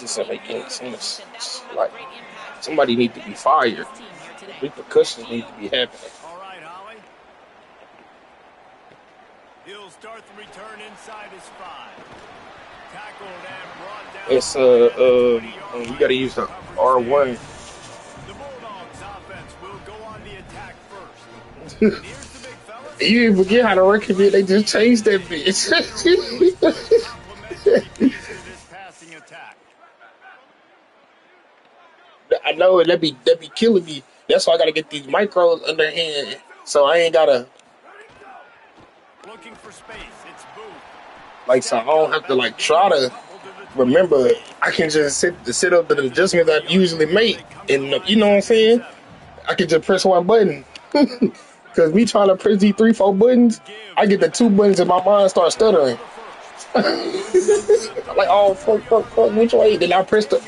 This doesn't make any sense. It's like somebody need to be fired. Repercussions need to be happening. All right, Holly. He'll start the return inside his 5. Tackled and brought down. It's you gotta use the R1. The Bulldogs offense will go on the attack first. And here's the big fellas. You didn't forget how to recommend. They just changed that bitch. Complementary piece to this passing attack. I know that be killing me. That's why I gotta get these micros underhand, so I ain't gotta Looking for space. It's Booth. like. So I don't have to like try to remember. I can just sit up the adjustments I usually make, and you know what I'm saying. I can just press one button. Cause me trying to press these 3-4 buttons, I get the 2 buttons and my mind starts stuttering. I'm like, oh fuck, which way? Then I press the.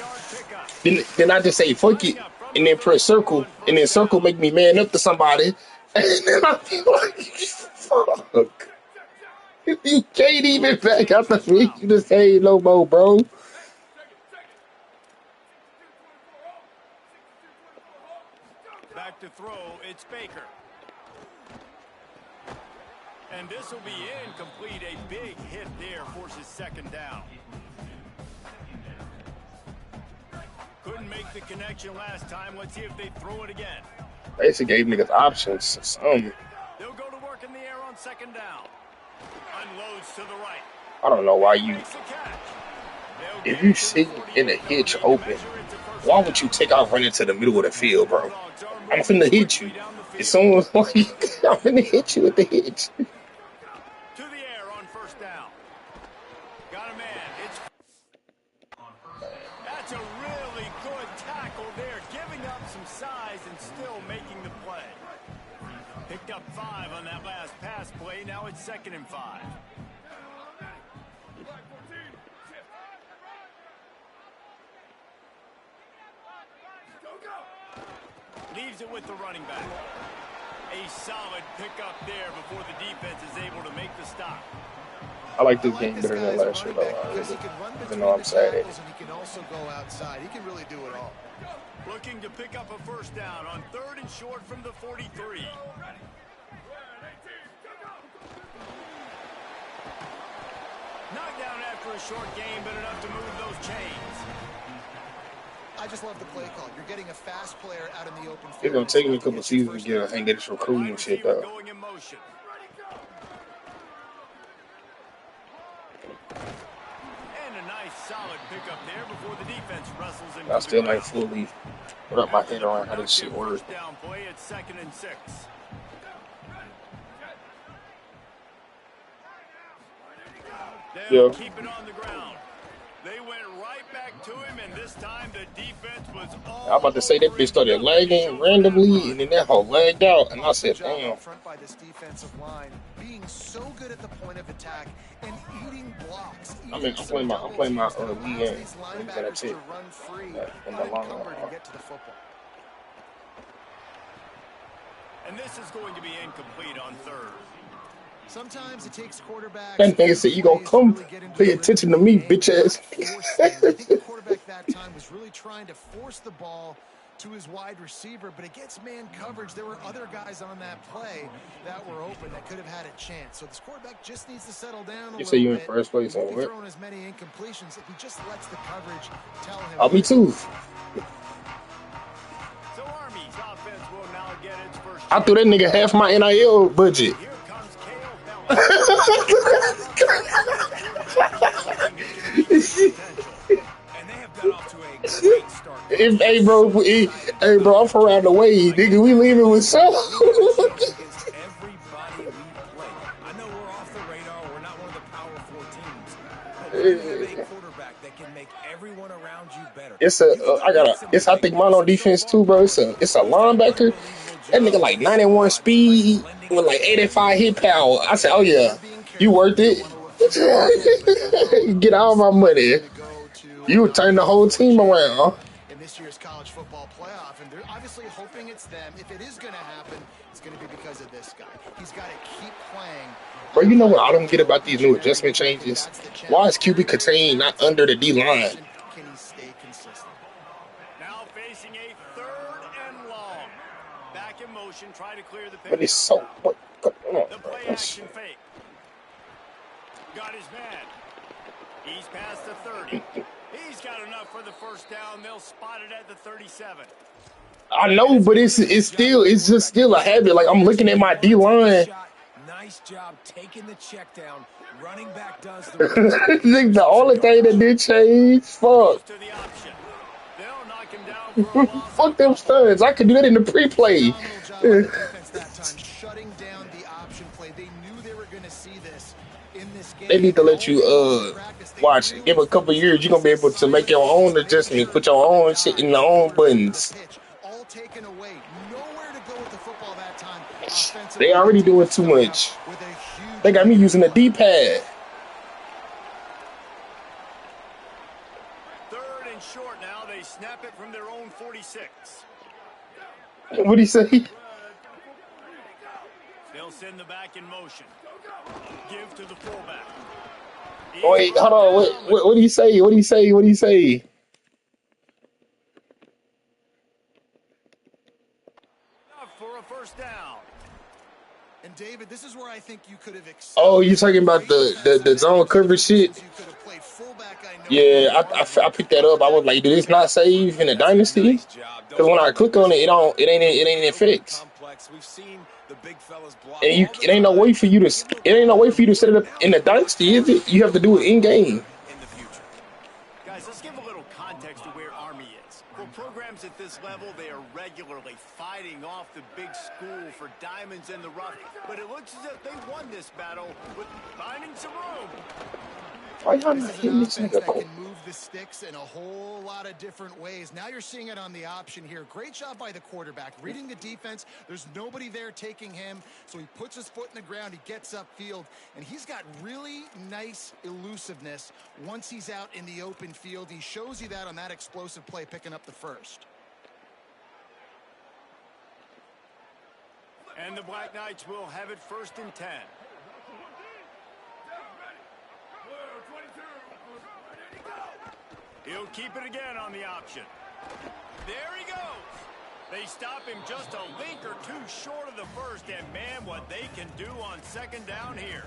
Then I just say fuck it, and then press circle, and then circle make me man up to somebody, and then I feel like fuck. You can't even back out the feet. You just say no more, bro. Back to throw. It's Baker. And this will be incomplete. A big hit there forces second down. Couldn't make the connection last time. Let's see if they throw it again. Basically gave niggas options. They'll go to work in the air on second down. Unloads to the right. I don't know why you. If you sit in a hitch open, why would you take off running to the middle of the field, bro? I'm finna hit you. If someone's like, I'm finna hit you with the hitch. To the air on first down. Got a man. That's a really good tackle there, giving up some size and still making the play. Picked up 5 on that last pass play. Now it's 2nd and 5. Leaves it with the running back. A solid pickup there before the defense is able to make the stop. I like this game better than last year, though. Even though I'm sad at it. He can also go outside. He can really do it all. Looking to pick up a first down on 3rd and short from the 43. Knocked down after a short game, but enough to move those chains. I just love the play call. You're getting a fast player out in the open field. It's gonna take me a couple seasons to get hang get this recruiting shit though. Going in motion. And a nice solid pickup there before the defense wrestles in. I still ain't fully wrap my head around how this shit works. Down play at 2nd and 6. Yeah. Keep it on the ground. They went right back to him, and this time the defense was all. I'm about to say that bitch started lagging randomly, and then that whole lagged out, and I said, damn. Front by this defensive line, being so good at the point of attack and eating blocks. I'm playing my league game. That's it. In the long run. And this is going to be incomplete on 3rd. Sometimes it takes quarterbacks. That nigga said, you gonna come pay attention to me, bitch ass. I think the quarterback that time was really trying to force the ball to his wide receiver, but against man coverage, there were other guys on that play that were open that could have had a chance. So this quarterback just needs to settle down a You say little you in bit. first place on He's what? throwing as many incompletions if he just lets the coverage tell him. Oh, me too. So Army's offense will now get its first. I threw that nigga half my NIL budget. Here comes Kale and they have got off to a great start. Hey, bro, I'm from around the way, nigga. We leaving with some. Everybody we play. I know we're off the radar. We're not one of the Power 4 teams. But we have a quarterback that can make everyone around you better. I think mine on defense too, bro. It's a linebacker. That nigga like 91 speed with like 85 hit power. I said, oh yeah, you worth it. Get all my money. You turn the whole team around. In this year's college football playoff, and they're obviously hoping it's them. If it is going to happen, it's going to be because of this guy. He's got to keep playing. Bro, you know what I don't get about these new adjustment changes? Why is QB contained not under the D line? stay consistent. Now facing a 3rd and long. Back in motion, try to clear the pitch. But it's so what? Come on, The bro. play action fake. Got his man. He's past the 30. He's got enough for the first down. They'll spot it at the 37. I know, but it's just still a habit. Like I'm looking at my D line. Nice job taking the check down. Running back does The only thing that did change, fuck. to the option. They'll knock him down for a loss. Fuck them studs. I could do that in the pre-play. Phenomenal job by the defense that time, shutting down the option play. They knew they were going to see this in this game. They need to let you watch. Give a couple years, you're gonna be able to make your own adjustments, put your own shit in your own buttons. All taken away. Nowhere to go with the football that time. They already doing too much. They got me using a D-pad. 3rd and short now. They snap it from their own 46. What'd he say? They'll send the back in motion. Give to the fullback. Wait, hold on. What do you say? What do you say? What do you say? For a first down. And David, this is where I think you could have excelled. Oh, you talking about the zone coverage shit? Yeah, I picked that up. I was like, did this not save in the Dynasty? Because when I click on it, it ain't in effect. And it ain't no way for you to set it up in the Dynasty, is it? You have to do it in game. Guys, let's give a little context to where Army is. For programs at this level, they are regularly fighting off the big school for diamonds in the rough. But it looks as if they won this battle with finding some room. Why y'all not This is hitting an this offense nigga, that bro? can move the sticks in a whole lot of different ways. Now you're seeing it on the option here. Great job by the quarterback. Reading the defense, there's nobody there taking him, so he puts his foot in the ground, he gets upfield, and he's got really nice elusiveness once he's out in the open field. He shows you that on that explosive play, picking up the first. And the Black Knights will have it 1st and 10. He'll keep it again on the option. There he goes. They stop him just a link or two short of the first, and man, what they can do on 2nd down here.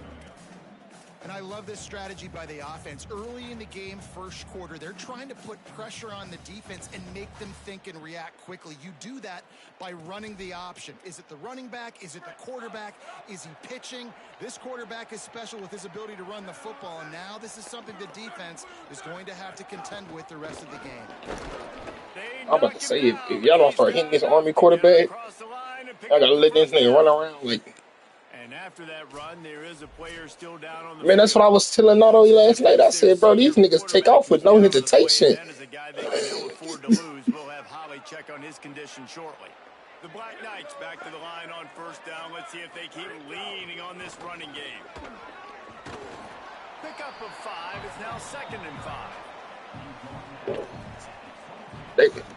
And I love this strategy by the offense. Early in the game, first quarter, they're trying to put pressure on the defense and make them think and react quickly. You do that by running the option. Is it the running back? Is it the quarterback? Is he pitching? This quarterback is special with his ability to run the football, and now this is something the defense is going to have to contend with the rest of the game. I'm about to say, if y'all don't start hitting this Army quarterback, I gotta let this nigga run around like... And after that run, there is a player still down on the Man, that's what I was telling Otto last night. I said, bro, these niggas take off with no hesitation. That is a guy they can ill afford to lose. We'll have Holly check on his condition shortly. The Black Knights back to the line on 1st down. Let's see if they keep leaning on this running game. Pickup of 5 is now 2nd and 5.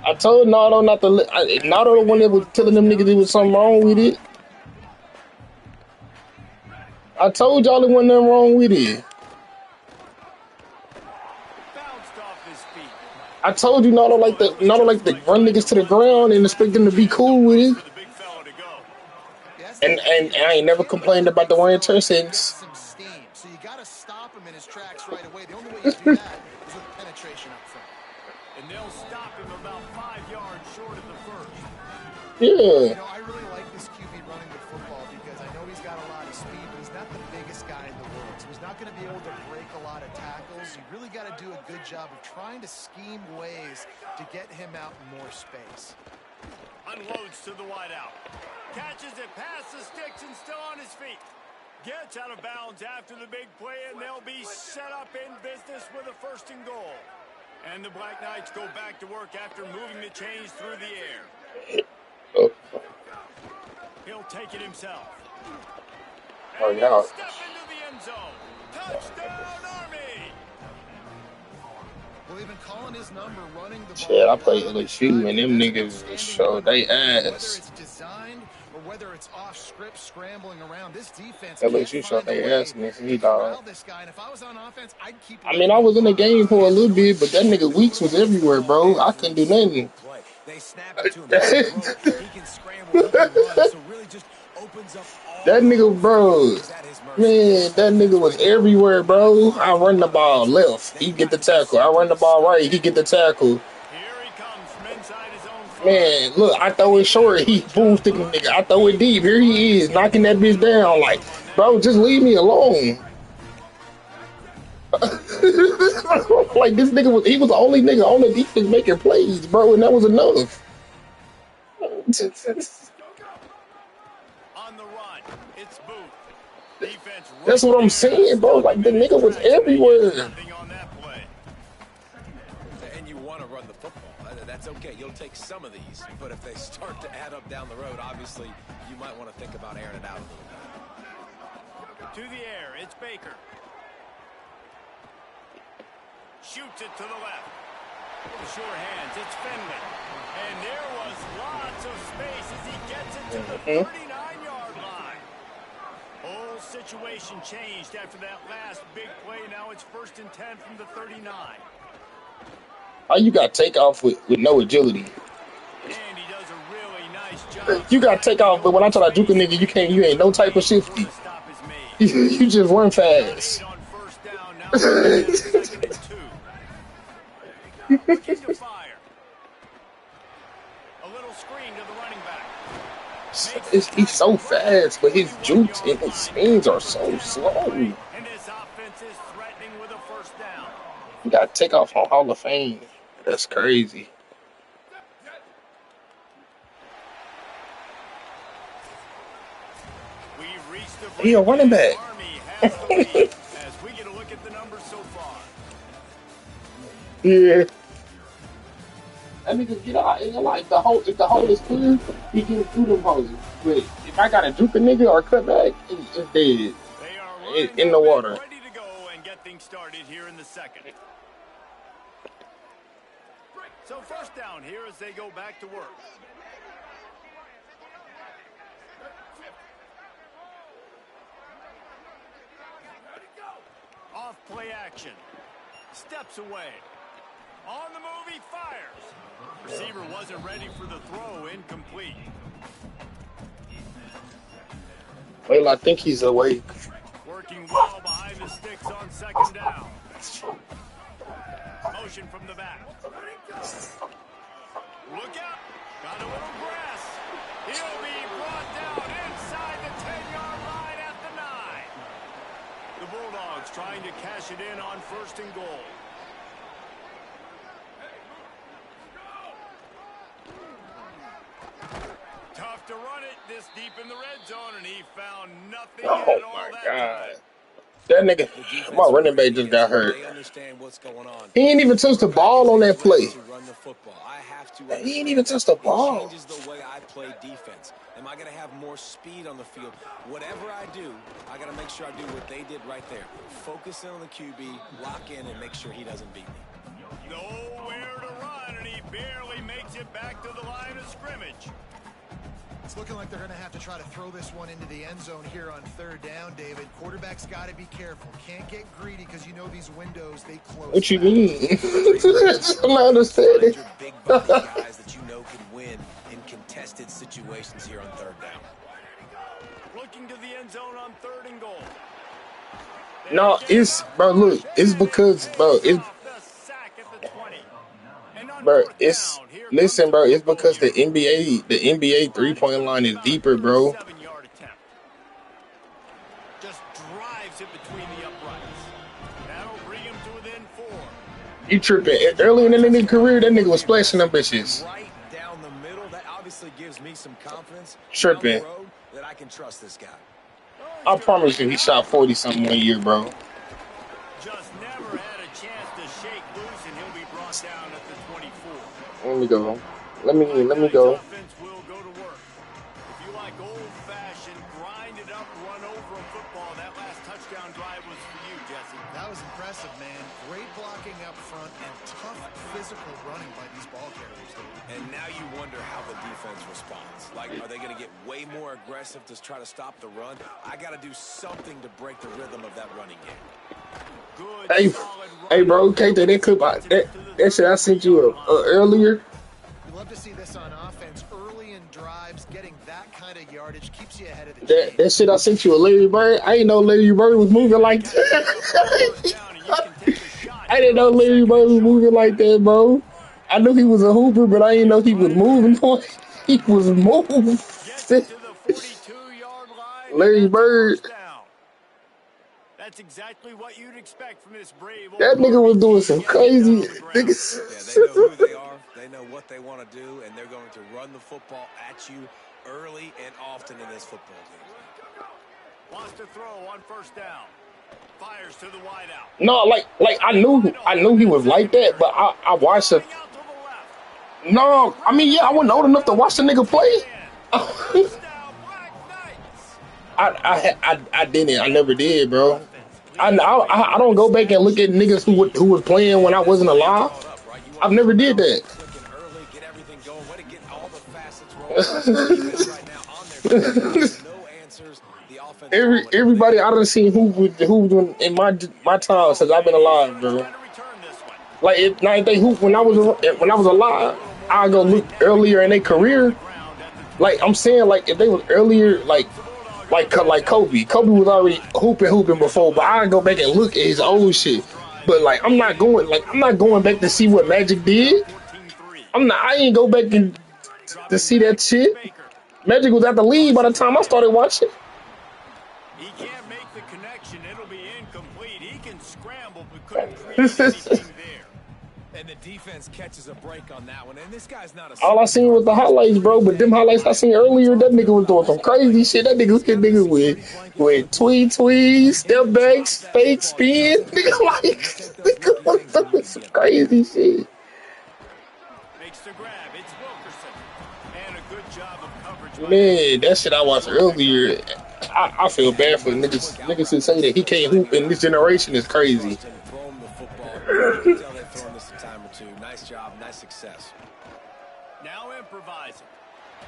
I told Nardo not to. Nardo the one that was telling them niggas there was something wrong with it. I told y'all there wasn't nothing wrong with it. Bounced off his feet. I told you Nardo like to run niggas to the ground and expect them to be cool with it. For the big fella to go. And I ain't never complained about the wearing since. Some steam, so you got to stop him in his tracks right away. The only way you do that is with penetration up front. And they'll stop him about 5 yards short of the first. Yeah. You know, I really like this QB running the football because I know he's got a lot of speed, but he's not the biggest guy in the world. So he's not going to be able to break a lot of tackles. You really got to do a good job of trying to scheme ways to get him out in more space. Unloads to the wideout. Catches it past the sticks and still on his feet. Gets out of bounds after the big play, and they'll be set up in business with a 1st and goal. And the Black Knights go back to work after moving the chains through the air. Oh. He'll take it himself. Oh, And yeah. he'll step into the end zone. Touchdown, Army! Well, they've been calling his number, running the ball. Shit, I play LSU and them niggas show they Whether ass. it's designed or whether it's off script scrambling around, this defense can't LSU shot find a their way ass against me, to dog. corral this guy. And if I was on offense, I'd keep I mean, I limiting was in the him. game for a little bit, but that nigga Weeks was everywhere, bro. I couldn't do nothing. They snap it to him. He can throw, he can scramble, he can run. So really just opens up all That nigga, bro, man, that nigga was everywhere, bro. I run the ball left, he get the tackle. I run the ball right, he get the tackle. Here he comes from inside his own 5. Man, look, I throw it short, he boom sticking the nigga. I throw it deep, here he is, knocking that bitch down. Like, bro, just leave me alone. Like, this nigga he was the only nigga on the defense making plays, bro, and that was enough. On the run, it's Booth. Defense That's what I'm saying, bro. Like, the nigga was everywhere. Something on that play. And you want to run the football. That's okay. You'll take some of these. But if they start to add up down the road, obviously, you might want to think about airing it out a little bit. To the air, it's Baker. Shoots it to the left. With the sure hands, it's Finley. And there was lots of space as he gets it to the 39-yard line. Whole situation changed after that last big play. Now it's 1st and 10 from the 39. How you got take off with no agility? And he does a really nice job. You got take off, but when I try to juke a nigga, you ain't no type of shifty. You just run fast. On 1st down, now 2nd and 2. Looking to fire. A little screen to the running back. He's so fast, but his jukes and his spins are so slow. And this offense is threatening with a 1st down. You got to take off on Hall of Fame. That's crazy. We've reached the He a running back. Army has the lead as we get a look at the numbers so far. Yeah. That nigga get out. And like if the hole is clear, he can through them holes. But if I gotta juke a nigga or cut back, it's dead. They are In the water. ready to go and get things started here in the 2nd. So 1st down here as they go back to work. Off play action. Steps away. On the move, he fires. Receiver wasn't ready for the throw, incomplete. Well, I think he's awake. Working well behind the sticks on 2nd down. Motion from the back. Look out. Got a little grass. He'll be brought down inside the 10-yard line at the 9. The Bulldogs trying to cash it in on 1st and goal. Tough to run it this deep in the red zone, and he found nothing Oh at all my that god. time. That nigga, my running back just got hurt. They understand what's going on. He ain't even touched the ball on that play. To run the football. I have to He ain't even touched the ball. It changes the way I play defense. Am I going to have more speed on the field? Whatever I do, I got to make sure I do what they did right there. Focus in on the QB, lock in, and make sure he doesn't beat me. Nowhere to run, and he barely makes it back to the line of scrimmage. It's looking like they're going to have to try to throw this one into the end zone here on 3rd down, David. Quarterback's got to be careful. Can't get greedy because you know these windows, they close. What you mean? I'm not understanding. Big body guys that you know can win in contested situations here on 3rd down. Looking to the end zone on 3rd and goal. No, it's bro. Look, it's because bro. It's bro. It's listen, bro. It's because the NBA 3-point line is deeper, bro. Just drives it between the uprights. That'll bring him to within 4. You tripping? Early in the nigga career, that nigga was splashing them bitches. Right down the middle. That obviously gives me some confidence. Tripping. Down the road that I can trust this guy. I promise you, he shot 40-something one year, bro. Just never had a chance to shake loose, and he'll be brought down at the 24. Let me go. Let me go. Offense will go to work. If you like old-fashioned, grind-it-up, run-over football, that last touchdown drive was for you, Jesse. That was impressive, man. Great blocking up front and tough physical running by these ball carriers. And now you wonder how the defense responds. Like, are they going to get way more aggressive to try to stop the run? I got to do something to break the rhythm of that running game. Good, Hey, bro, can't that clip that shit I sent you earlier? You love to see this on offense. Early in drives, getting that kind of yardage keeps you ahead of the chain. That shit I sent you a Larry Bird. I didn't know Larry Bird was moving like that. I didn't know Larry Bird was moving like that, bro. I knew he was a hooper, but I didn't know he was moving. He was moving. Larry Bird. That's exactly what you'd expect from this brave old That nigga was doing some crazy niggas. Yeah, they know who they are. They know what they want to do, and they're going to run the football at you early and often in this football game. Wants to throw on first down. Fires to the wide out. No, like I knew he was like that, but I watched it. No, I mean, yeah, I wasn't old enough to watch the nigga play. I didn't. I never did, bro. I don't go back and look at niggas who was playing when I wasn't alive. I've never did that. Everybody I done seen who was in my time since I've been alive, bro. Like if they hoop when I was alive, I go look earlier in their career. Like I'm saying, like if they was earlier, like Kobe. Kobe was already hooping before, but I go back and look at his old shit. But like I'm not going back to see what Magic did. I ain't go back to see that shit. Magic was at the league by the time I started watching. He can't make the connection. It'll be incomplete. He can scramble, but couldn't create anything there. And the defense catches a break on that one. And this guy's not a... All I seen was the highlights, bro. But them highlights I seen earlier, that nigga was doing some crazy shit. That nigga hit niggas with tweet, step backs, fake spin. Nigga was doing some crazy shit. Makes the grab. It's Wilkerson. And a good job of coverage. Man, that shit I watched earlier. I feel bad for niggas who say that he can't hoop in this generation is crazy. Nice job, nice success. Now improvising.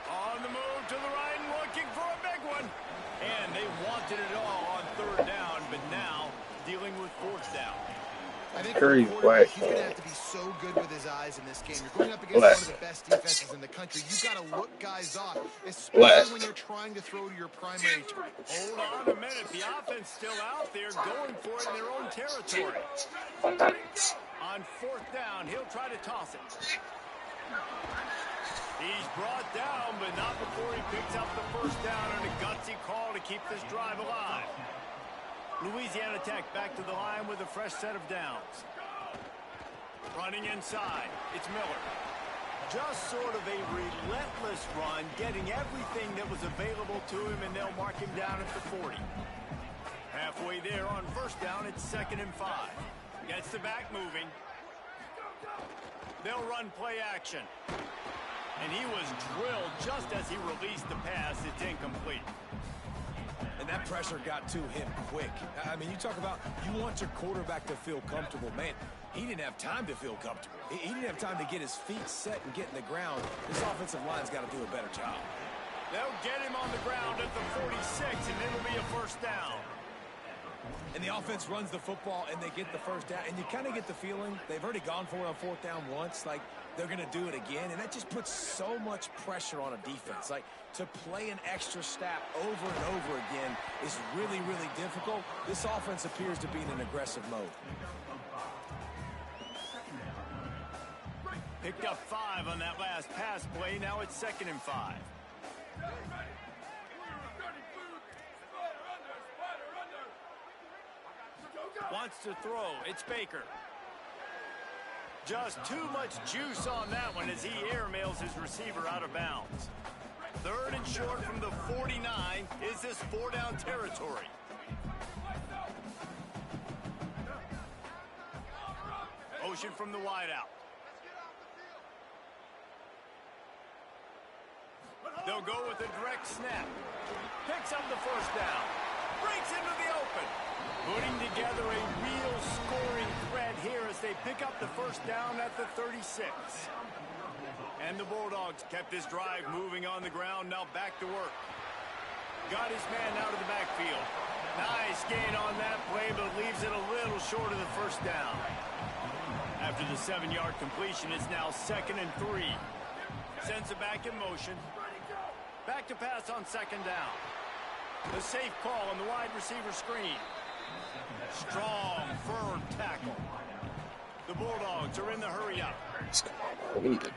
On the move to the right and looking for a big one. And they wanted it all on third down, but now dealing with fourth down. I think for a quarterback, he's going to have to be so good with his eyes in this game. You're going up against one of the best defenses in the country. You've got to look guys off, especially when you're trying to throw to your primary target. Hold on a minute. The offense still out there going for it in their own territory. On fourth down, he'll try to toss it. He's brought down, but not before he picks up the first down and a gutsy call to keep this drive alive. Louisiana Tech back to the line with a fresh set of downs. Running inside, it's Miller. Just sort of a relentless run, getting everything that was available to him, and they'll mark him down at the 40. Halfway there on first down, it's 2nd and 5. Gets the back moving. They'll run play action. And he was drilled just as he released the pass. It's incomplete. And that pressure got to him quick. I mean, you talk about you want your quarterback to feel comfortable. Man, he didn't have time to feel comfortable. He didn't have time to get his feet set and get in the ground. This offensive line's got to do a better job. They'll get him on the ground at the 46, and it'll be a first down. And the offense runs the football, and they get the first down. And you kind of get the feeling they've already gone for it on fourth down once. Like, they're going to do it again. And that just puts so much pressure on a defense. Like, to play an extra snap over and over again is really, really difficult. This offense appears to be in an aggressive mode. Picked up 5 on that last pass play. Now it's 2nd and 5. Wants to throw. It's Baker. Just too much juice on that one as he airmails his receiver out of bounds. 3rd and short from the 49. Is this 4-down territory? Motion from the wideout. They'll go with a direct snap. Picks up the first down. Breaks into the open. Putting together a real scoring threat here as they pick up the first down at the 36. And the Bulldogs kept this drive moving on the ground. Now back to work. Got his man out of the backfield. Nice gain on that play, but leaves it a little short of the first down. After the 7-yard completion, it's now 2nd and 3. Sends it back in motion. Back to pass on 2nd down. The safe call on the wide receiver screen. Strong, firm tackle. The Bulldogs are in the hurry up. We need to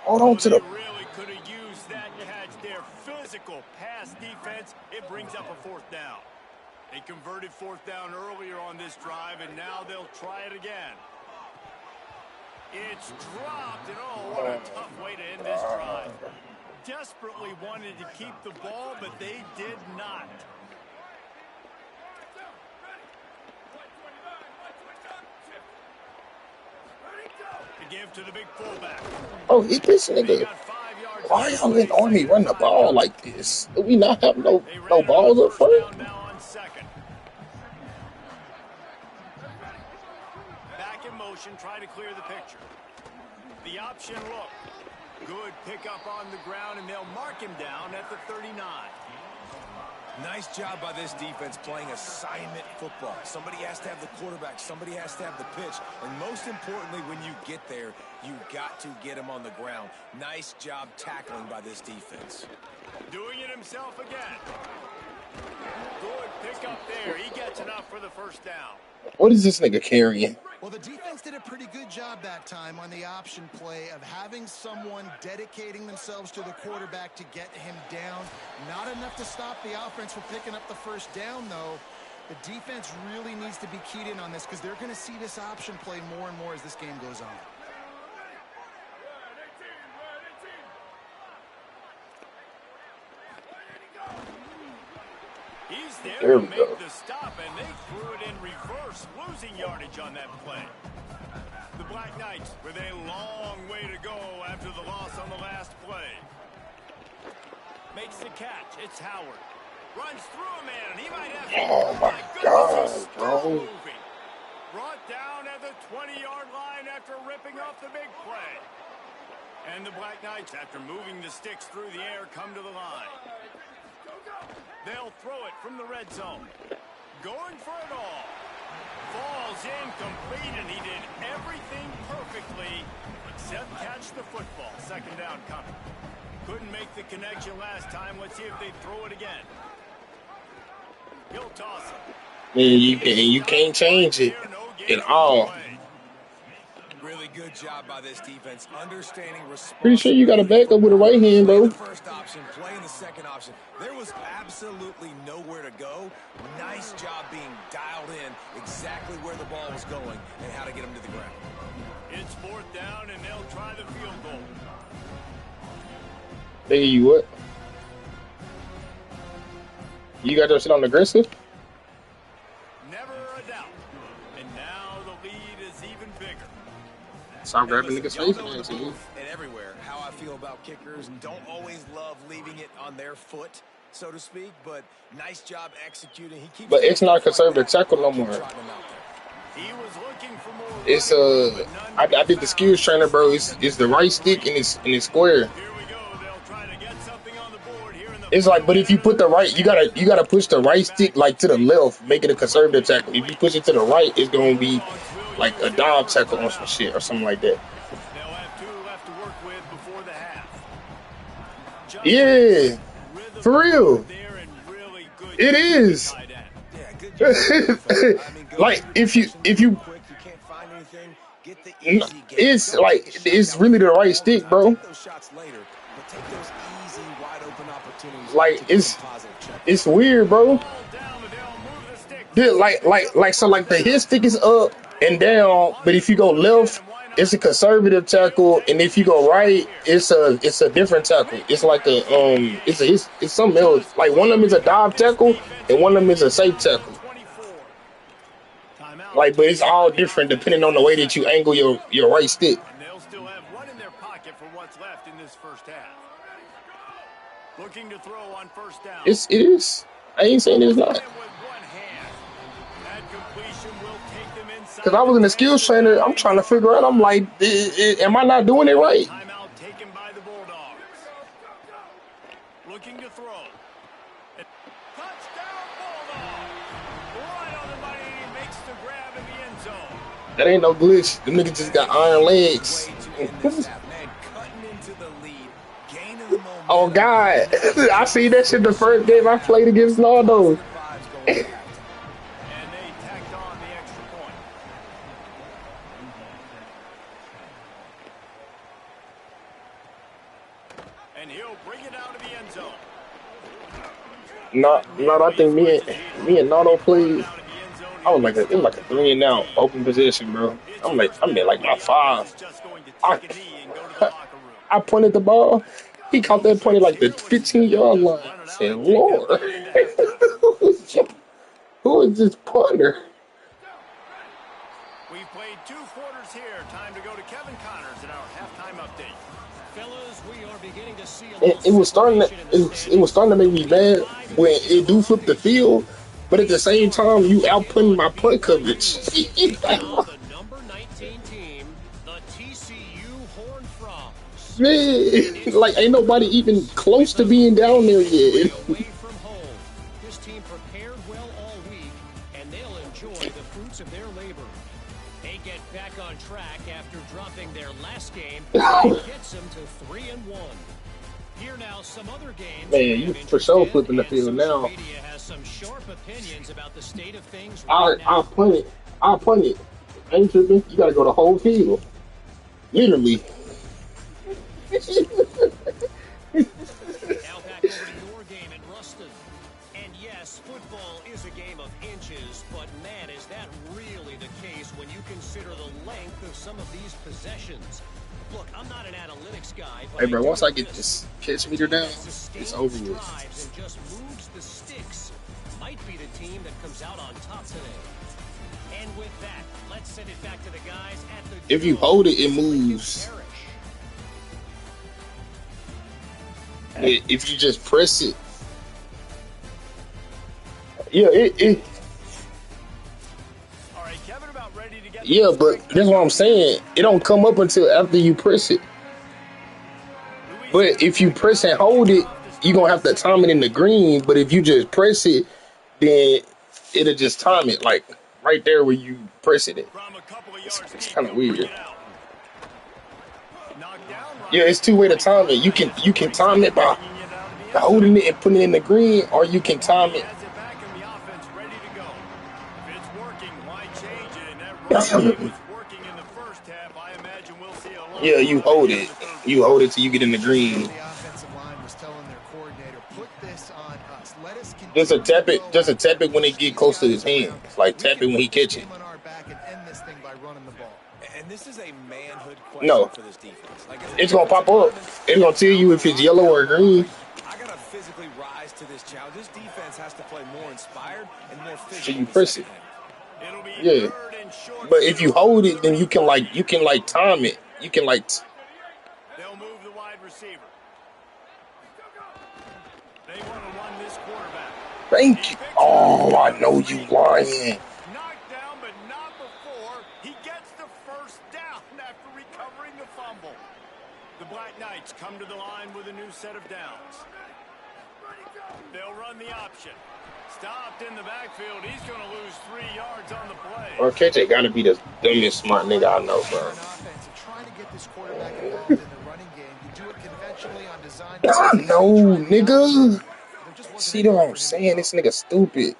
hold on to the. Really could have used that catch there. Physical pass defense. It brings up a 4th down. They converted 4th down earlier on this drive, and now they'll try it again. It's dropped, and oh, what a tough way to end this drive. Desperately wanted to keep the ball, but they did not. To give to the big fullback. Oh, hit this nigga. Why y'all letting Army run the ball like this? Do we not have no balls up front? Back in motion, try to clear the picture. The option look. Good pickup on the ground, and they'll mark him down at the 39. Nice job by this defense playing assignment football. Somebody has to have the quarterback. Somebody has to have the pitch. And most importantly, when you get there, you got to get him on the ground. Nice job tackling by this defense. Doing it himself again. Good pick up there. He gets enough for the first down. What is this nigga carrying? Well, the defense did a pretty good job that time on the option play of having someone dedicating themselves to the quarterback to get him down. Not enough to stop the offense from picking up the first down, though. The defense really needs to be keyed in on this because they're going to see this option play more and more as this game goes on. He's there to make the stop, and they threw it in reverse, losing yardage on that play. The Black Knights with a long way to go after the loss on the last play. Makes the catch. It's Howard. Runs through a man. He might have... Oh, my God, bro. Brought down at the 20-yard line after ripping off the big play. And the Black Knights, after moving the sticks through the air, come to the line. They'll throw it from the red zone. Going for it all. Falls incomplete, and he did everything perfectly except catch the football. 2nd down coming. Couldn't make the connection last time. Let's see if they throw it again. He'll toss it. Man, you can't change it at all. Really good job by this defense, understanding response. Pretty sure you got to back up with a right hand, bro. The first option, playing the second option. There was absolutely nowhere to go. Nice job being dialed in exactly where the ball was going and how to get him to the ground. It's 4th down, and they'll try the field goal. Nigga, you what? You got your shit on aggressive? Never a doubt. And now the lead is even bigger. Stop grabbing niggas' face, man. And everywhere, how I feel about kickers. Don't always love leaving it on their foot, so to speak, but nice job executing. He keeps. But it's not a conservative tackle no more. He was looking for more. It's I did the skills trainer, bro. It's the right stick and it's square. It's like, but if you put the right, you gotta push the right stick like to the left, make it a conservative tackle. If you push it to the right, it's gonna be like a dog tackle on some shit or something like that. They'll have 2 left to work with before the half. Yeah, for real. It is. Like if you it's like it's really the right stick, bro. Like it's weird, bro. Like the hit stick is up and down, but if you go left, it's a conservative tackle, and if you go right, it's a different tackle. It's like it's something else. Like one of them is a dive tackle and one of them is a safe tackle. Like, but it's all different depending on the way that you angle your right stick. pocket for what's left in this first half. Looking to throw on first down. It is. I ain't saying it's not. With one hand. That completion will take them inside. Because I was in the skills trainer, I'm trying to figure out. I'm like, am I not doing it right? Timeout taken by the Bulldogs. Looking to throw. Touchdown Bulldogs. Right on the money. He makes the grab in the end zone. That ain't no glitch. Them niggas just got iron legs. Oh, God. I seen that shit the first game I played against Nardo. And they tacked on the extra point. And he'll bring it out of the end zone. Not. I think me and Nardo played. I was like it was like a 3 and out open position, bro. I'm in like my 5. I pointed the ball. He caught that point at like the 15-yard line. I said, Lord, who is this punter? We've played 2 quarters here. Time to go to Kevin Connors in our halftime update. Fellas, we are beginning to see It was starting to make me mad when it do flip the field, but at the same time you outputting my punt coverage. The number 19 team, the TCU Horned Frogs. Man, like ain't nobody even close to being down there yet. Away from home. This team prepared well all week, and they'll enjoy the fruits of their labor. They get back on track after dropping their last game. It gets them to 3-1. Here now, some other games. Man, you for sure flipping the field now. Media has some sharp opinions about the state of things I'll punt it. Ain't tripping. You gotta go the whole field. Literally. Now back over to your game in Ruston. And yes, football is a game of inches, but man, is that really the case when you consider the length of some of these possessions. Look, I'm not an analytics guy, but Hey, bro, once I get this catch meter down, it's over with. And just moves the sticks. Might be the team that comes out on top today. And with that, let's send it back to the guys at the If you hold it, it moves. If you just press it, yeah, All right, Kevin, about ready to get yeah, but that's what I'm saying. It don't come up until after you press it. But if you press and hold it, you're gonna have to time it in the green. But if you just press it, then it'll just time it like right there where you press it. It's kind of weird. Yeah, it's 2-way to time it. You can time it by holding it and putting it in the green, or you can time it. Yeah, you hold it. You hold it till you get in the green. The offensive line was telling their coordinator, put this on us. Let us Just a tap it. Just a tap it when it get close to his hands. Like tap it when he catch it. on our back and end this thing by running the ball. And this is a manhood question No, for this defense. Like, it's gonna pop up. It's gonna tell you if it's yellow or green. I gotta physically rise to this challenge. This defense has to play more inspired and more So physical. you press it. Yeah, but if you hold it, then you can time it. You can They'll move the wide receiver. They want to run this quarterback. Thank you. Oh, I know you lying. Knocked down, but not before. He gets the first down after recovering the fumble. The Black Knights come to the line with a new set of downs. They'll run the option. Stopped in the backfield. He's going to lose 3 yards on the play. Or KJ gotta be the dumbest smart nigga I know, bro. Trying to get this quarterback involved in the running game. You do it conventionally on design. No, nigga. See what I'm saying? This nigga stupid.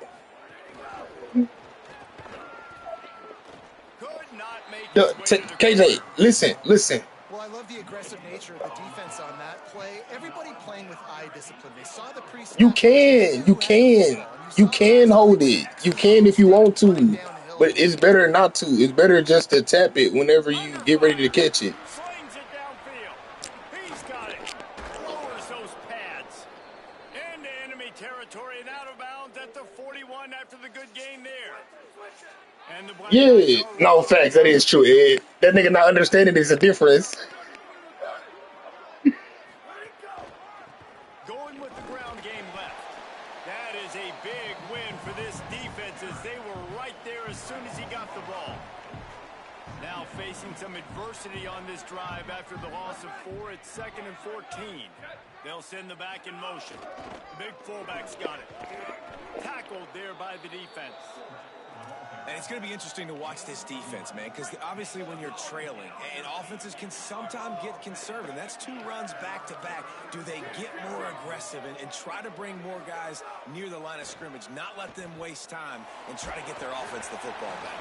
KJ, listen. Well, I love the aggressive nature of the defense on that play. Everybody playing with eye discipline. They saw the pre-snap. You can hold it. You can if you want to. But it's better not to. It's better just to tap it whenever you get ready to catch it. Slings it downfield. He's got it. Lowers those pads. Into enemy territory and out of bounds at the 41 after the good game there. And the Yeah, no facts. That is true, Ed. That nigga not understanding is a difference. facing some adversity on this drive after the loss of 4. It's 2nd and 14. They'll send the back in motion. The big fullback's got it. Tackled there by the defense. And it's going to be interesting to watch this defense, man, because obviously when you're trailing, and offenses can sometimes get conservative. That's 2 runs back-to-back. Do they get more aggressive and try to bring more guys near the line of scrimmage, not let them waste time, and try to get their offense the football back?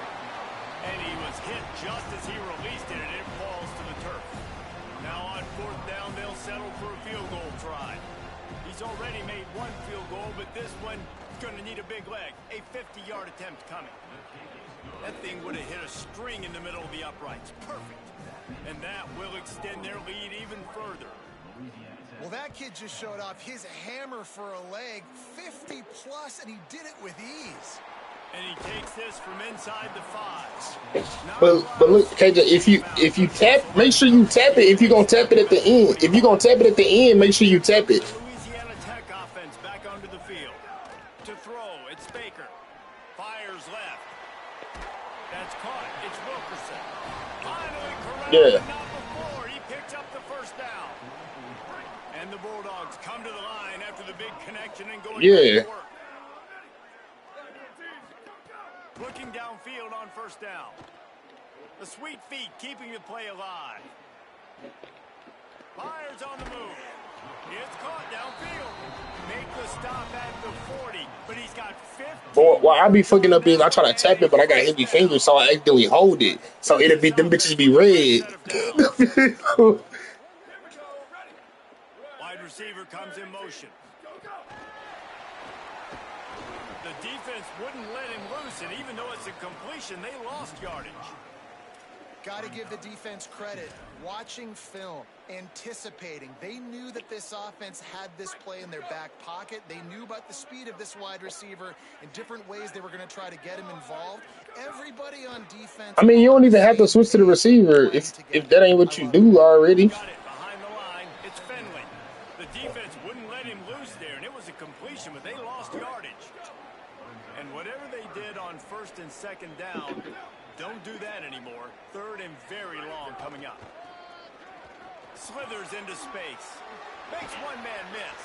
And he was hit just as he released it, and it falls to the turf. Now on 4th down, they'll settle for a field goal try. He's already made 1 field goal, but this one going to need a big leg. A 50-yard attempt coming. That thing would have hit a string in the middle of the uprights. Perfect. And that will extend their lead even further. Well, that kid just showed off his hammer for a leg, 50-plus, and he did it with ease. And he takes this from inside the 5. But look, KJ, if you tap, make sure you tap it. If you're gonna tap it at the end, make sure you tap it. Louisiana Tech offense back onto the field. To throw, it's Baker. Fires left. That's caught. It's Wilkerson. Finally correct. Yeah. Not before. He picked up the 1st down. And the Bulldogs come to the line after the big connection and going Yeah. to work. Looking downfield on 1st down. The sweet feet keeping the play alive. Fires on the move. It's caught downfield. Make the stop at the 40, but he's got 50. Boy, what I be fucking up is I try to tap it, but I got heavy fingers, so I accidentally hold it. So it'll be them bitches be red. Wide receiver comes in motion. The defense wouldn't let him loose, and even though it's a completion, they lost yardage. Got to give the defense credit. Watching film, anticipating. They knew that this offense had this play in their back pocket. They knew about the speed of this wide receiver and different ways they were going to try to get him involved. Everybody on defense. I mean, you don't even have to switch to the receiver if that ain't what you do already. Got it behind the line. It's Finley. The defense wouldn't let him loose there, and it was a completion, but they lost yardage. And whatever they did on 1st and 2nd down, don't do that anymore. 3rd and very long coming up. Slithers into space. Makes one man miss.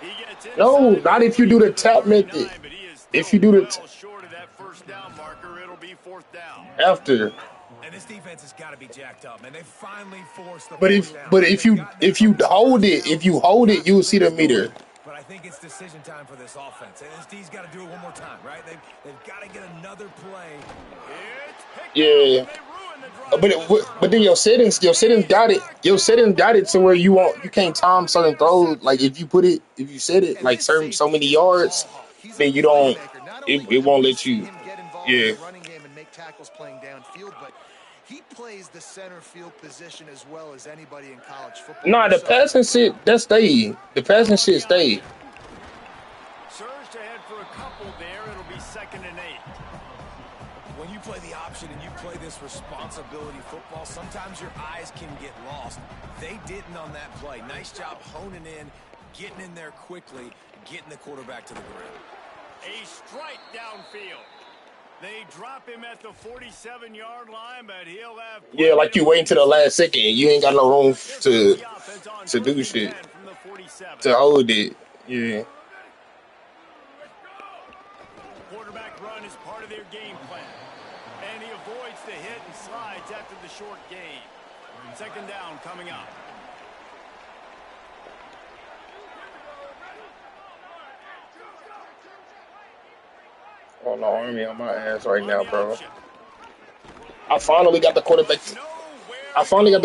He gets inside. No, not if you do the tap method. If you do the short of that 1st down marker, it'll be 4th down. after. And this defense has got to be jacked up, man. They finally forced the But if you hold it, you'll see the meter. But I think it's decision time for this offense. And this D's got to do it one more time, right? They've got to get another play. Yeah. But then your settings got it to where you can't time certain throws. Like if you set it like so many yards, then you don't. It won't let you. Yeah. Running game and make tackles playing downfield, but he plays the center field position as well as anybody in college football. Nah, the passing shit that stayed. The passing shit stayed. Surged ahead for a couple there. It'll be 2nd and 8. When you play the option and you play this responsibility football, sometimes your eyes can get lost. They didn't on that play. Nice job honing in, getting in there quickly, getting the quarterback to the ground. A strike downfield. They drop him at the 47-yard line, but he'll have... Yeah, like you waiting to the last second. You ain't got no room to do shit. To hold it. Yeah. Quarterback run is part of their game plan. And he avoids the hit and slides after the short gain. 2nd down coming up. Oh no, Army on my ass right now, bro. I finally got the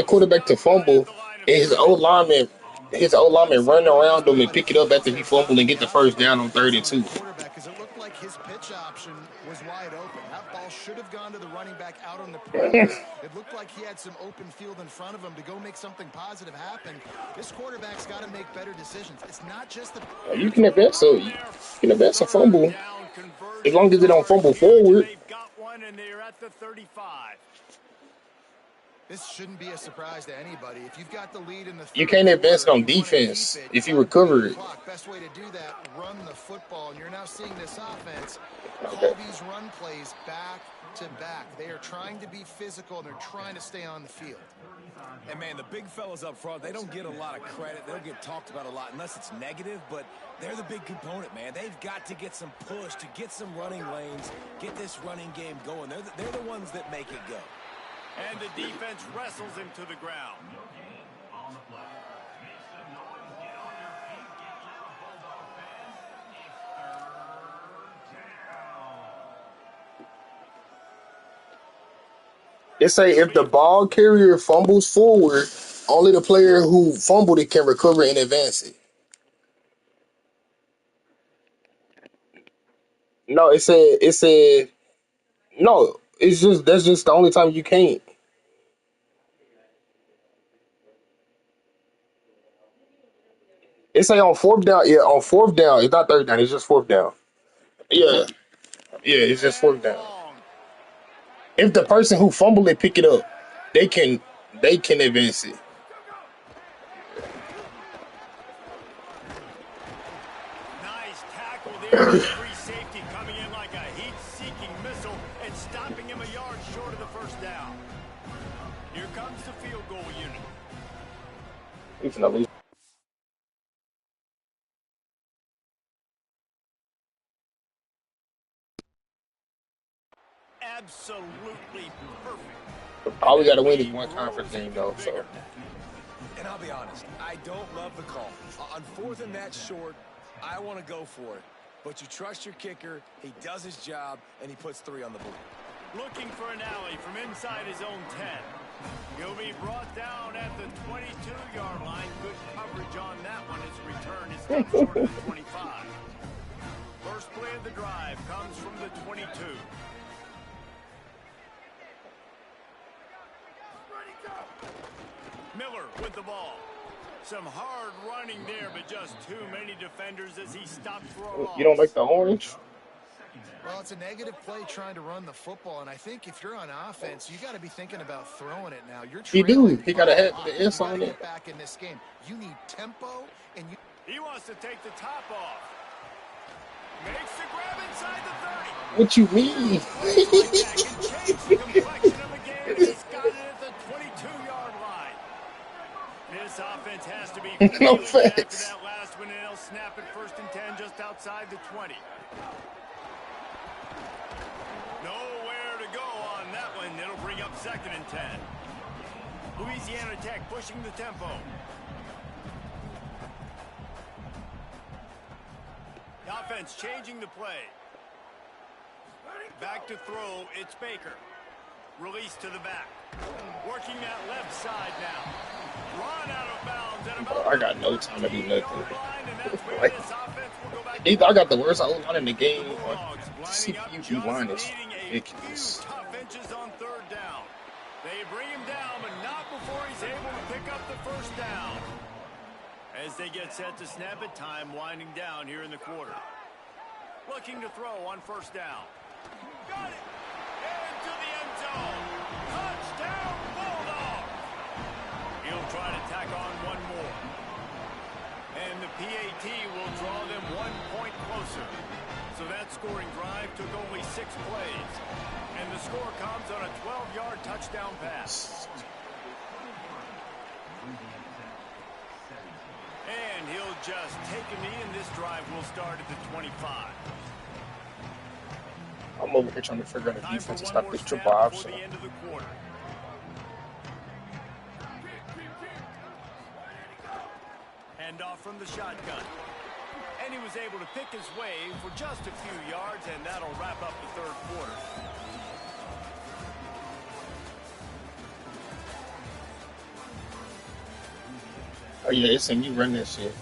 quarterback to fumble, and his old lineman run around him and pick it up after he fumbled and get the 1st down on 32. Because it looked like his pitch option was wide open. That ball should have gone to the running back out on the perimeter. It looked like he had some open field in front of him to go make something positive happen. This quarterback's got to make better decisions. It's not just the... You can advance a fumble as long as they don't fumble forward. They've got one and they're at the 35. This shouldn't be a surprise to anybody. If you've got the lead in the You third can't advance quarter, on you want to keep defense it. if You you got to bleed recover the it. clock. Best way to do that, run the football. And you're now seeing this offense Okay. call these run plays back to back. They are trying to be physical, and they're trying to stay on the field. And, man, the big fellas up front, they don't get a lot of credit. They don't get talked about a lot unless it's negative, but they're the big component, man. They've got to get some push, to get some running lanes, get this running game going. They're the ones that make it go. And the defense wrestles him to the ground. They say if the ball carrier fumbles forward, only the player who fumbled it can recover and advance it. No, it said no. It's just that's just the only time you can't. It say on fourth down. Yeah, on fourth down. It's not third down. It's just fourth down. Yeah, yeah. It's just fourth And down. long. If the person who fumbled it pick it up, they can advance it. Nice tackle there by the free safety, coming in like a heat-seeking missile and stopping him a yard short of the first down. Here comes the field goal unit. Even though we- Absolutely perfect. all And we that got to win is lead one conference grows game even though. So bigger. And I'll be honest, I don't love the call. On fourth and that short, I want to go for it. But you trust your kicker, he does his job, and he puts 3 on the board. Looking for an alley from inside his own 10. He'll be brought down at the 22-yard line. Good coverage on that one. His return is done short of the 25. First play of the drive comes from the 22. Miller with the ball. Some hard running there, but just too many defenders as he stops for a loss. you don't like the orange? Well, it's a negative play trying to run the football, and I think if you're on offense, you got to be thinking about throwing it now. You're He trailing do. He by got to a have lot. the You S got to on it. get back in this game. You need tempo, and you. He wants to take the top off. Makes the grab inside the 30. What you mean? Plays like that can change the complexion of a game, and he's got it at the 22-yard line. This offense has to be No feeling it after facts. that last one, and they'll snap it 1st and 10 just outside the 20. Nowhere to go on that one. It'll bring up 2nd and 10. Louisiana Tech pushing the tempo. The offense changing the play. Back to throw, it's Baker. Release to the back. Working that left side now. Run out of bounds. And about I got no time to do nothing. and that's where Like, this offense will go back. I got the worst O-line in the game. The Bulldogs lining up, CPU just line is needing a ridiculous. few tough inches on 3rd down. They bring him down, but not before he's able to pick up the 1st down. As they get set to snap it, time winding down here in the quarter. Looking to throw on 1st down. Got it! Into the end zone. Touchdown, Bulldogs! He'll try to tack on one more. And the PAT will draw them 1 point closer. So that scoring drive took only 6 plays. And the score comes on a 12-yard touchdown pass. And he'll just take a knee, and this drive will start at the 25. I'm over here trying to figure out a Time for defense to one stop more this snap triple before option. the end of the quarter. Hand off from the shotgun. And he was able to pick his way for just a few yards, and that'll wrap up the 3rd quarter. Oh yeah, SMU run that shit.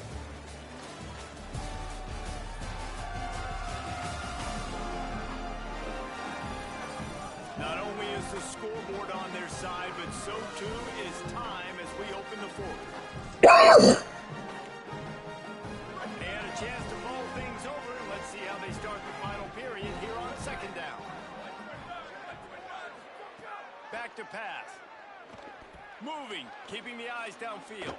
Not only is the scoreboard on their side, but so too is time as we open the 4th. They had a chance to mull things over, and let's see how they start the final period here on 2nd down. Back to pass. Moving, keeping the eyes downfield.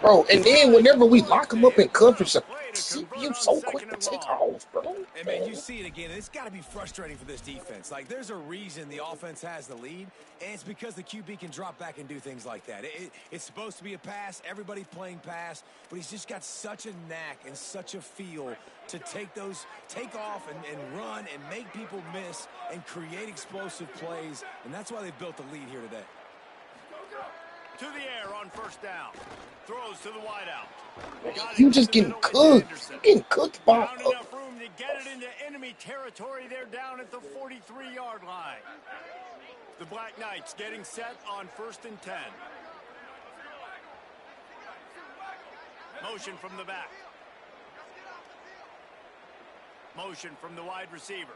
Bro, and then whenever we lock him up in coverage, the Play to CPU convert on so quick 2nd to and take long. off, bro. And, man, you see it again. It's got to be frustrating for this defense. Like, there's a reason the offense has the lead, and it's because the QB can drop back and do things like that. It's supposed to be a pass, everybody playing pass, but he's just got such a knack and such a feel to take off and run and make people miss and create explosive plays, and that's why they've built the lead here today. To the air on 1st down. Throws to the wideout. You just getting cooked. You getting cooked by Found enough room to get it into enemy territory. They're down at the 43-yard line. The Black Knights getting set on 1st and 10. Motion from the back. Motion from the wide receiver.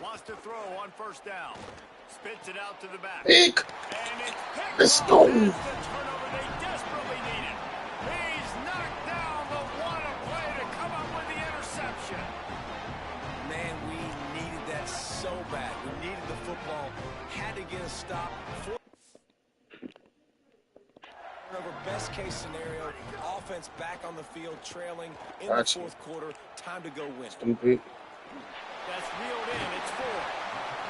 Wants to throw on 1st down. Spits it out to the back. pick. And it's picked Let's off. go. That's the turnover they desperately needed. He's knocked down, but what a play to come up with the interception. Man, we needed that so bad. We needed the football. Had to get a stop. Turnover, best case scenario. Offense back on the field, trailing in the 4th quarter. Time to go win. Stupid. That's reeled in. It's 4.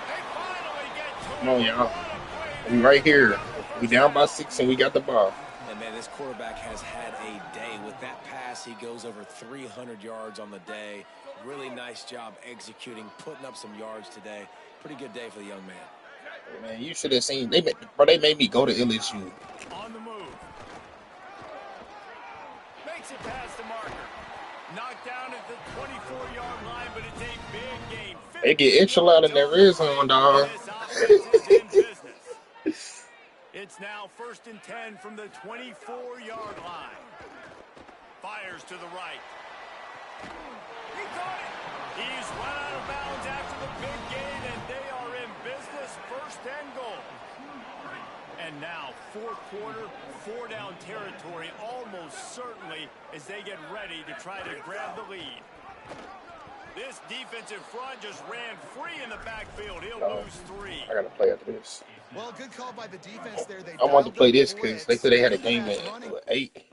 They finally get to Come on, it. y'all. What a play. We right here. We down by 6 and we got the ball. And, man, this quarterback has had a day. With that pass, he goes over 300 yards on the day. Really nice job executing, putting up some yards today. Pretty good day for the young man. Man, you should have seen. They made me go to LSU. On the move. Makes it past the marker. Knocked down at the 24-yard line, but it's a big gain. They get extra loud in their red zone, dog. This offense is in business. It's now 1st and 10 from the 24-yard line. Fires to the right. He caught it. He's run out of bounds after the big gain, and they are in business. 1st and goal. And now 4th quarter, 4-down territory, almost certainly as they get ready to try to grab the lead. This defensive front just ran free in the backfield. He'll lose 3. I gotta play after this. Well, good call by the defense there. They I wanted to play this dialed up because they blitz. said they had a game Fast at running. 8.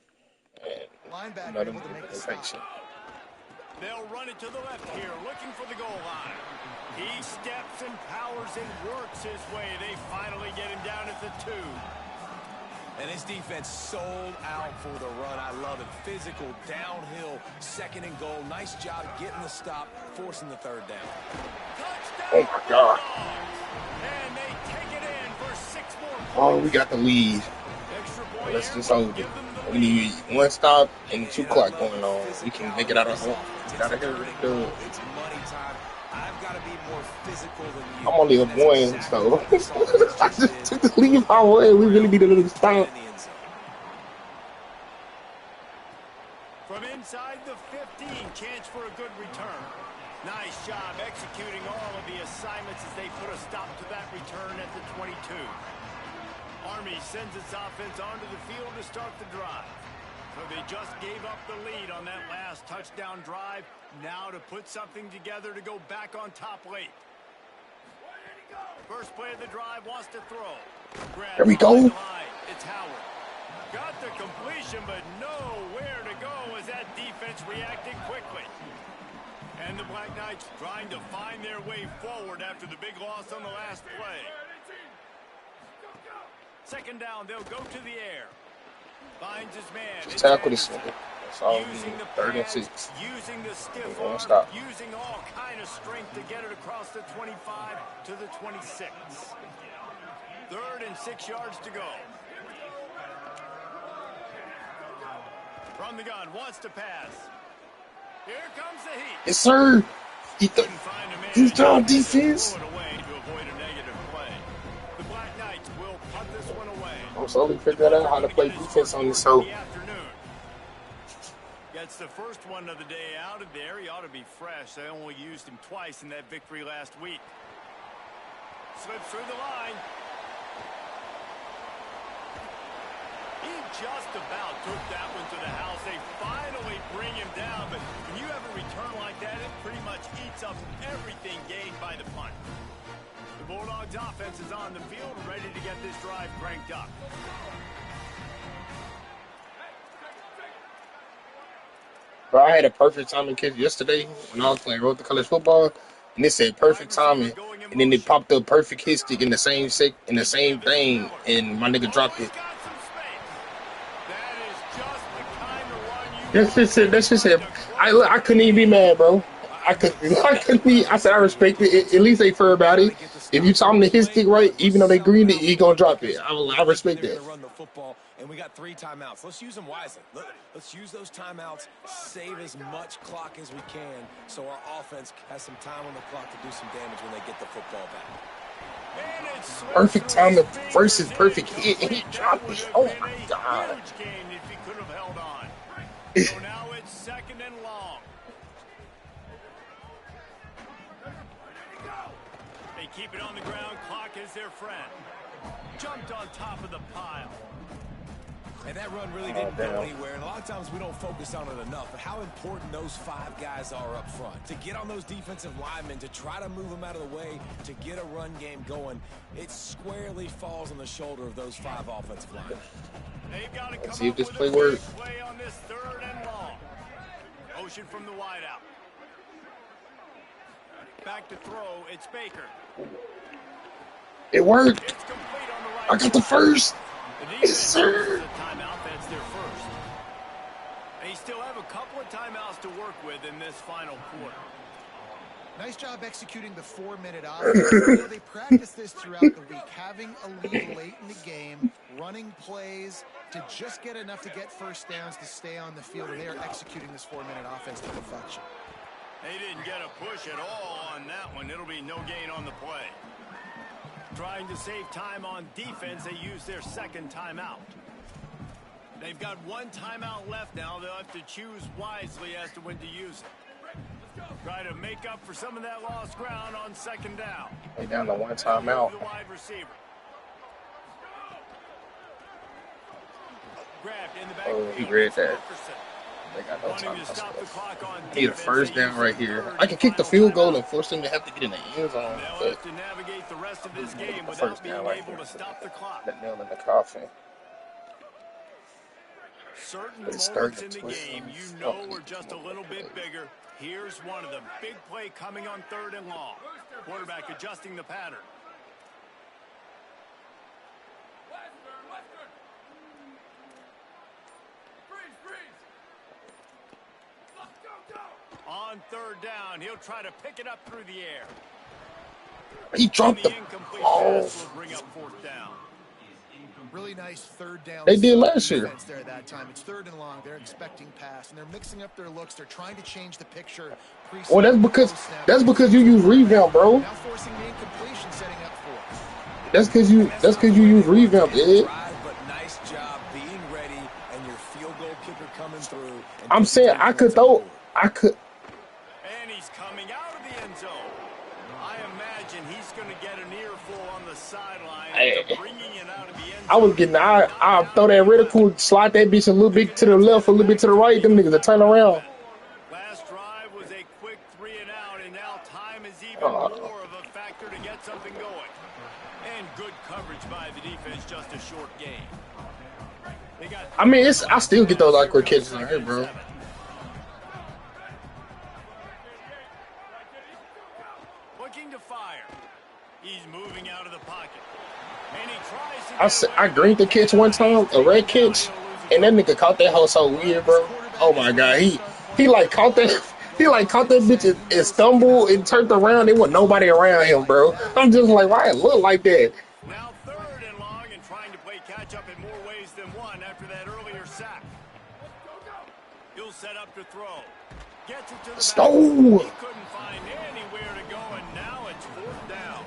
And Linebacker none of able to them make the they stop. shit. They'll run it to the left here, looking for the goal line. He steps and powers and works his way. They finally get him down at the 2. And this defense sold out for the run. I love it. Physical, downhill, 2nd and goal. Nice job getting the stop, forcing the 3rd down. Touchdown! Oh my God. And they take it in for 6 more points. Oh, we got the lead. Extra point Let's here just will hold it. give them the We lead. need 1 stop and 2 clock going on. We can make it out of home. Get out of here with the dub. It's money time. I've got to be more physical than you. I'm only up 1, so I just took the lead my way. We really need another stop. From inside the 15, chance for a good return. Nice job executing all of the assignments as they put a stop to that return at the 22. Army sends its offense onto the field to start the drive. So they just gave up the lead on that last touchdown drive. Now to put something together to go back on top late. First play of the drive, wants to throw. There we go. It's Howard. Got the completion, but nowhere to go as that defense reacted quickly. And the Black Knights trying to find their way forward after the big loss on the last play. 2nd down, they'll go to the air. Finds his man. Just tackle this nigga. That's all we need. 3rd and 6. Using the stiff Won't arm, stop. using all kind of strength to get it across the 25 to the 26. 3rd and 6 yards to go. From the gun, wants to pass. Here comes the heat. Yes, sir. Couldn't find a man. Good job, defense. Throw it away to avoid a negative play. The Black Knights will punt this one away. I'm slowly figuring out how to play defense on this hoe. The afternoon. Gets the first one of the day out of there. He ought to be fresh. They only used him twice in that victory last week. Slips through the line. He just about took that one to the house. They finally bring him down, but when you have a return like that, it pretty much eats up everything gained by the punt. The Bulldogs offense is on the field, ready to get this drive cranked up. Bro, I had a perfect timing catch yesterday when I was playing road to college football, and it said perfect timing, and then it popped up perfect hit stick in the same in the same thing, and my nigga dropped it. That's just it. I couldn't even be mad, bro. I couldn't be. I said I respect it. At least they fair about it. If you tell them to hit stick right, even though they green it, he gonna drop it. I respect that. Run the football, and we got 3 timeouts. Let's use them wisely. Let's use those timeouts, save as much clock as we can, so our offense has some time on the clock to do some damage when they get the football back. Perfect timing versus perfect hit, and he dropped it. Oh my god. So now it's 2nd and long. They keep it on the ground. Clock is their friend. Jumped on top of the pile. And that run really didn't go anywhere. And a lot of times we don't focus on it enough. But how important those 5 guys are up front. To get on those defensive linemen, to try to move them out of the way, to get a run game going, it squarely falls on the shoulder of those 5 offensive linemen. They've got to come see if up this with play a works. big play on this 3rd and long. Motion from the wideout. Back to throw. It's Baker. It worked. It's complete on the right I got the first. Yes, sir. Timeout, that's their first. They still have a couple of timeouts to work with in this final quarter. Nice job executing the 4-minute offense. They practice this throughout the week, having a lead late in the game, running plays to just get enough to get first downs to stay on the field, and they are executing this 4-minute offense to perfection. They didn't get a push at all on that one. It'll be no gain on the play. Trying to save time on defense, they use their 2nd timeout. They've got 1 timeout left now. They'll have to choose wisely as to when to use it. Try to make up for some of that lost ground on 2nd down. They down to 1 timeout. The wide receiver. Grabbed in the back. Oh, he read that. They got no time. Need a first down right here. I can kick the field goal and force them to have to get in the end zone. They'll have to navigate the rest of this game without being able to stop the clock. That nail in the coffin. Certain moments in the game you know are just a little bit bigger. Here's one of them. Big play coming on 3rd and long. Quarterback adjusting the pattern. On 3rd down, he'll try to pick it up through the air. He dropped the ball. Will bring up 4th down. Really nice 3rd down. They did last year. There at that time. It's 3rd and long. They're expecting pass, and they're mixing up their looks. They're trying to change the picture. Well, that's because you use revamp, bro. Now forcing the incompletion, setting up for. That's because you use revamp, Ed. But nice job being ready, and your field goal kicker coming through. I'm saying I could. And he's coming out of the end zone. I imagine he's going to get an earful on the sideline after bringing it out of the end zone. I'll throw that ridicule, slide that bitch a little bit to the left, a little bit to the right. Them niggas will turn around. Last drive was a quick 3 and out, and now time is even more of a factor to get something going. And good coverage by the defense, just a short game. I still get those awkward catches on here, bro. Looking to fire. He's moving out of the pocket. And he tries to I greened the catch one time, a red catch, and that nigga caught that hoe so weird, bro. Oh my god, he like caught that bitch and stumbled and turned around. There wasn't nobody around him, bro. I'm just like, why it look like that? Now 3rd and long and trying to play catch up in more ways than one after that earlier sack. He'll set up to throw. Gets it to the back. He couldn't find anywhere to go, and now it's 4th down.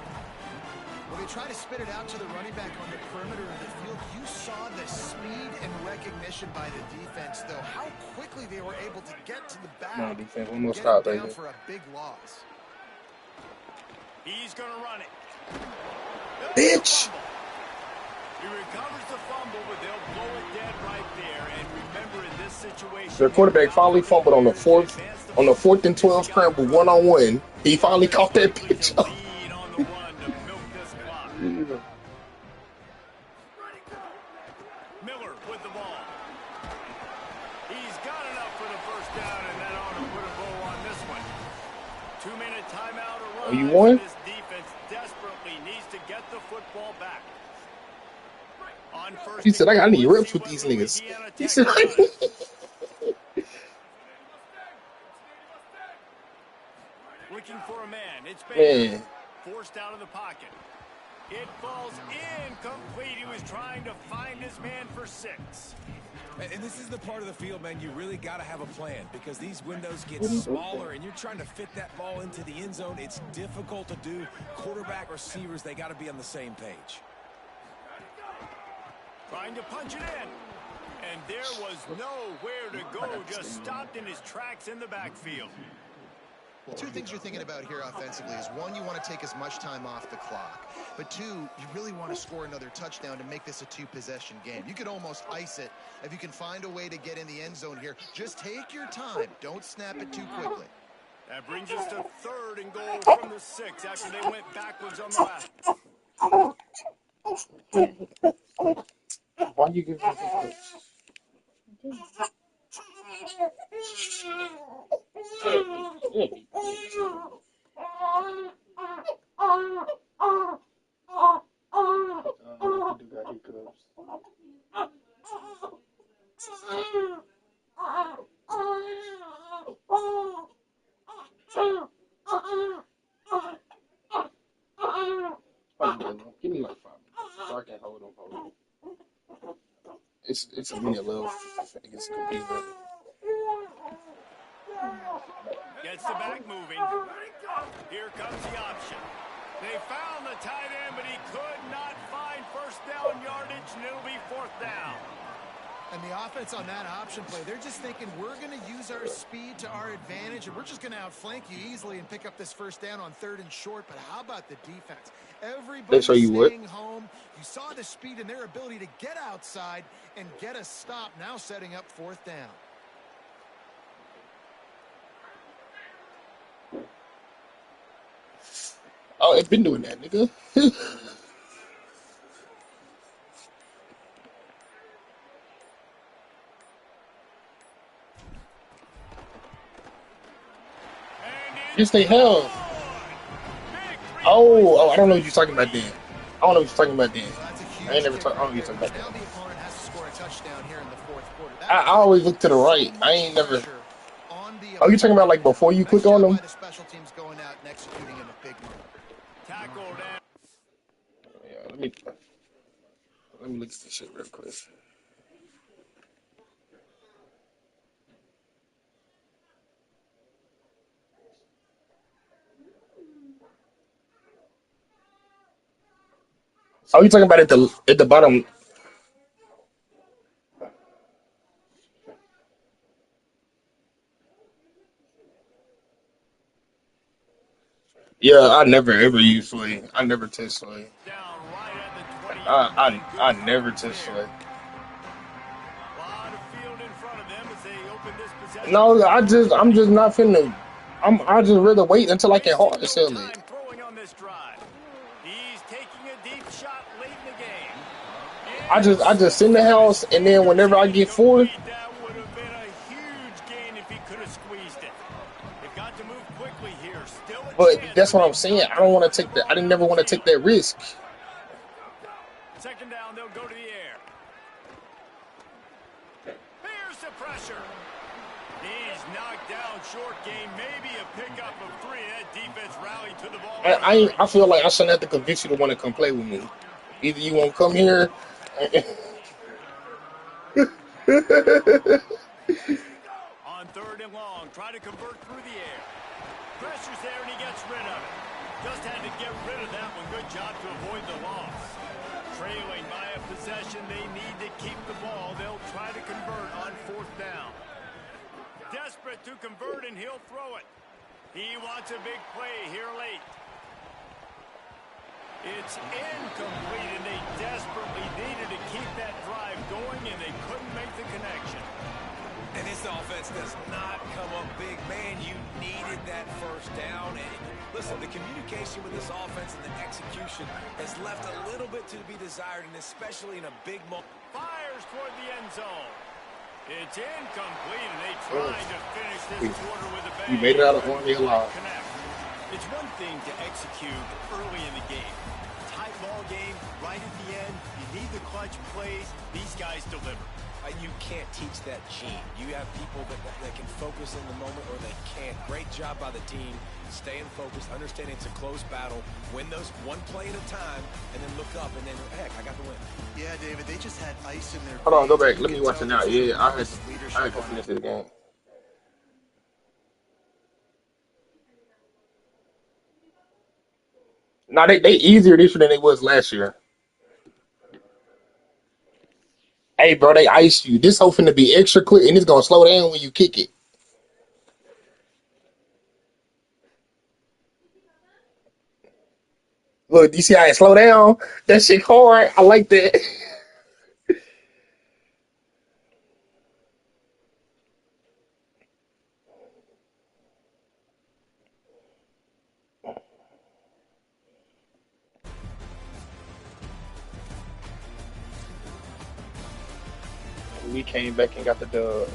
Well, they try to spit it out to the running back on the perimeter of the field. You saw the speed and recognition by the defense, though. How quickly they were able to get to the back. Come on, defense. One more Get stop, down baby. for a big loss. He's going to run it. Bitch. He recovers the fumble, but they'll blow it dead right there. And remember, in this situation, Their quarterback finally fumbled on the 4th and 12 scramble 1-on-1. He finally caught that pitch up. Miller with the ball. He's got enough for the first down, and that ought to put a bow on this one. 2-minute timeout arrives. Oh, you won? This defense desperately needs to get the football back. On first He said, I need let's rips see with what these niggas. Louisiana He Tech said, does. Looking for a man. It's Baker. man. Forced out of the pocket. It falls incomplete. He was trying to find his man for 6. And this is the part of the field, man, you really got to have a plan because these windows get smaller and you're trying to fit that ball into the end zone. It's difficult to do. Quarterback, receivers, they got to be on the same page. Trying to punch it in. And there was nowhere to go. Just stopped in his tracks in the backfield. Well, 2 things you're thinking about here offensively is, 1, you want to take as much time off the clock. But 2, you really want to score another touchdown to make this a 2-possession game. You could almost ice it if you can find a way to get in the end zone here. Just take your time. Don't snap it too quickly. That brings us to 3rd and goal from the 6 after they went backwards on the last. Why you give me give me like 5 minutes so I can hold them. It's a minute left. It's complete. Gets the back moving. Here comes the option. They found the tight end, but he could not find first down yardage, and it'll be 4th down. And the offense on that option play, they're just thinking, we're going to use our speed to our advantage, and we're just going to outflank you easily and pick up this first down on 3rd and short. But how about the defense? Everybody staying home. You saw the speed and their ability to get outside and get a stop, now setting up 4th down. Oh, it's been doing that, nigga. Yes, they have. Oh, I don't know what you're talking about then. I don't know what you're talking about then. I ain't never talking. I don't know what you're talking about Now then. the opponent has to score a touchdown here in the 4th quarter. I always look to the right. I ain't never. Oh, you talking about like before you click on them? The special teams going out and executing in a big moment. Tackle down. Yeah, let me look at this shit real quick. Oh, you talking about at the bottom? Yeah, I never ever use Slay. I never test Slay. Down right at the 20. I never test Slay. Lot of field in front of them as they open this possession. No, I'm just not finna. I just rather wait until I can hard sell it. Throwing on this drive. He's taking a deep shot late in the game. I just sit in the house and then whenever I get 4, That would have been a huge gain if he could have squeezed it. They've got to move quickly here. Still a but chance that's to what I'm make saying. I don't want to take that. I didn't never want to take that risk. 2nd down, they'll go to the air. Here's the pressure. He's knocked down short game. Maybe a pickup of 3. That defense rallied to the ball. I feel like I shouldn't have to convince you to want to come play with me. Either you won't come here. On 3rd and long, try to convert through the air. Pressure's there and he gets rid of it. Just had to get rid of that one. Good job to avoid the loss. Trailing by a possession, they need to keep the ball. They'll try to convert on 4th down. Desperate to convert and he'll throw it. He wants a big play here late. It's incomplete, and they desperately needed to keep that drive going, and they couldn't make the connection. And this offense does not come up big. Man, you needed that first down. And listen, the communication with this offense and the execution has left a little bit to be desired, and especially in a big moment. Fires toward the end zone. It's incomplete, and they tried to finish this quarter with a bang. We made it out of Army alive. It's one thing to execute early in the game. Tight ball game, right at the end. You need the clutch plays. These guys deliver. You can't teach that gene. You have people that can focus in the moment or they can't. Great job by the team, staying focused, understanding it's a close battle, win those one play at a time, and then look up and then, heck, I got the win. Yeah, David, they just had ice in their Hold on, go veins. back. Let me watch it now. Yeah, I had to finish the game. Now they easier this year than they was last year. Hey, bro, they iced you. This whole finna be extra quick, and it's gonna slow down when you kick it. Look, you see how it slow down? That shit hard. I like that. We came back and got the dub.